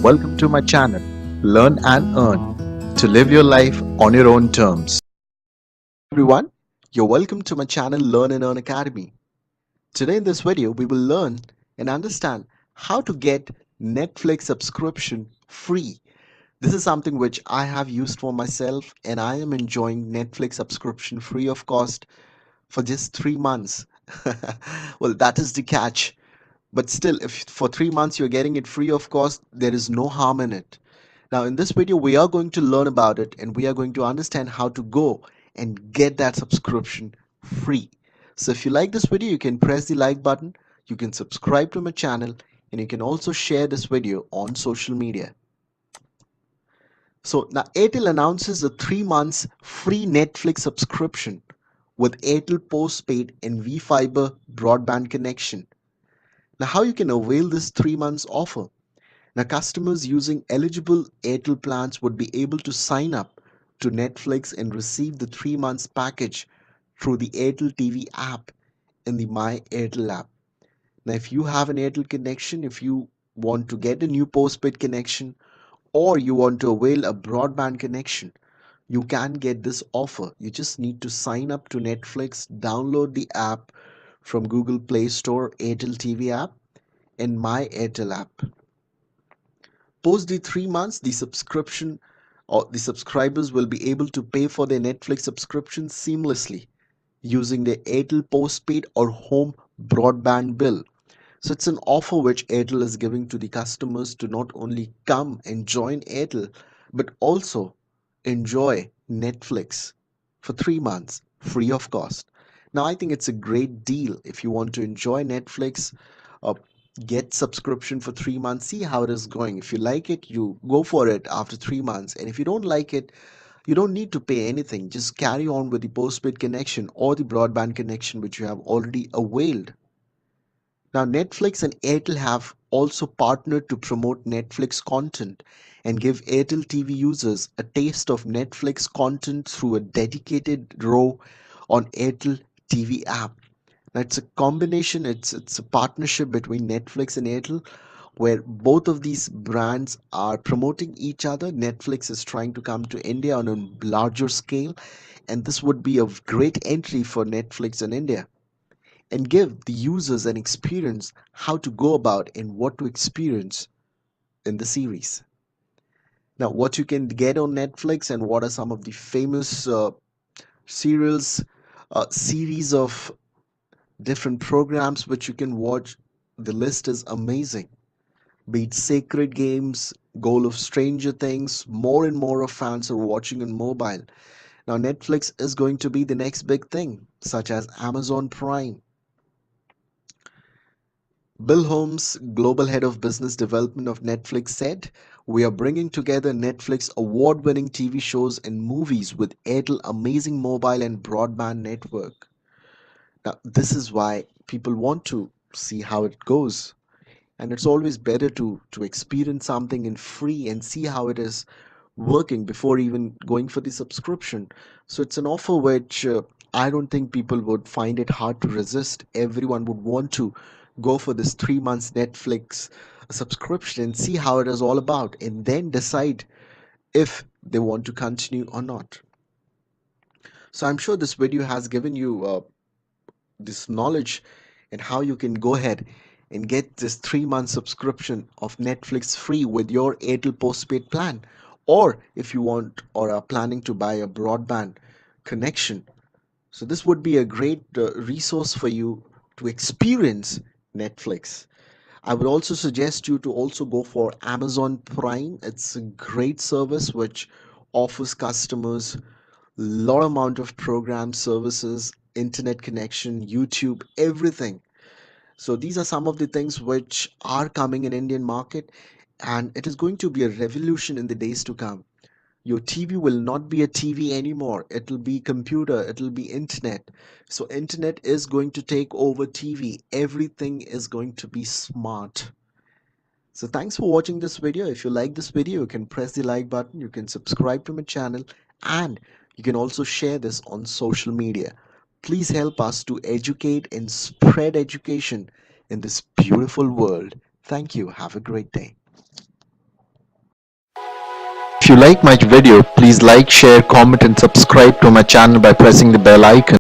welcome to my channel, Learn and Earn, to live your life on your own terms. Everyone, you're welcome to my channel, Learn and Earn Academy. Today in this video, we will learn and understand how to get Netflix subscription free. This is something which I have used for myself, and I am enjoying Netflix subscription free of cost for just 3 months. Well, that is the catch. But still, if for 3 months you're getting it free of cost, there is no harm in it. Now, in this video, we are going to learn about it and we are going to understand how to go and get that subscription free. So if you like this video, you can press the like button, you can subscribe to my channel, and you can also share this video on social media. So now Airtel announces a 3 months free Netflix subscription with Airtel postpaid and V-Fiber broadband connection. Now how you can avail this 3 months offer? Now, customers using eligible Airtel plans would be able to sign up to Netflix and receive the 3 months package through the Airtel TV app in the My Airtel app. Now, if you have an Airtel connection, if you want to get a new postpaid connection, or you want to avail a broadband connection, you can get this offer. You just need to sign up to Netflix, download the app from Google Play Store, Airtel TV app, and My Airtel app. Post the 3 months, the subscription or the subscribers will be able to pay for their Netflix subscription seamlessly using their Airtel postpaid or home broadband bill. So it's an offer which Airtel is giving to the customers to not only come and join Airtel, but also enjoy Netflix for 3 months free of cost. Now, I think it's a great deal if you want to enjoy Netflix. Uh, get subscription for 3 months, see how it is going. If you like it, you go for it after 3 months. And if you don't like it, you don't need to pay anything. Just carry on with the postpaid connection or the broadband connection which you have already availed. Now, Netflix and Airtel have also partnered to promote Netflix content and give Airtel TV users a taste of Netflix content through a dedicated row on Airtel TV app. Now, it's a combination, it's a partnership between Netflix and Airtel where both of these brands are promoting each other. Netflix is trying to come to India on a larger scale, and this would be a great entry for Netflix in India and give the users an experience how to go about and what to experience in the series. Now, what you can get on Netflix and what are some of the famous serials, series of different programs which you can watch. The list is amazing. Be it Sacred Games, Goal of Stranger Things, more and more of fans are watching on mobile. Now, Netflix is going to be the next big thing, such as Amazon Prime. Bill Holmes, global head of business development of Netflix, said, "We are bringing together Netflix award winning TV shows and movies with Airtel amazing mobile and broadband network." Now, this is why people want to see how it goes. And it's always better to experience something in free and see how it is working before even going for the subscription. So it's an offer which I don't think people would find it hard to resist. Everyone would want to go for this 3 months Netflix subscription and see how it is all about and then decide if they want to continue or not. So I'm sure this video has given you this knowledge and how you can go ahead and get this 3 month subscription of Netflix free with your Airtel postpaid plan, or if you want or are planning to buy a broadband connection. So this would be a great resource for you to experience Netflix. I would also suggest you to also go for Amazon Prime. It's a great service which offers customers lot amount of programs, services, internet connection, YouTube, everything. So these are some of the things which are coming in Indian market, and it is going to be a revolution in the days to come. Your TV will not be a TV anymore. It'll be computer, it'll be internet. So internet is going to take over TV. Everything is going to be smart. So thanks for watching this video. If you like this video, you can press the like button, you can subscribe to my channel, and you can also share this on social media. Please help us to educate and spread education in this beautiful world. Thank you. Have a great day. If you like my video, please like, share, comment and subscribe to my channel by pressing the bell icon.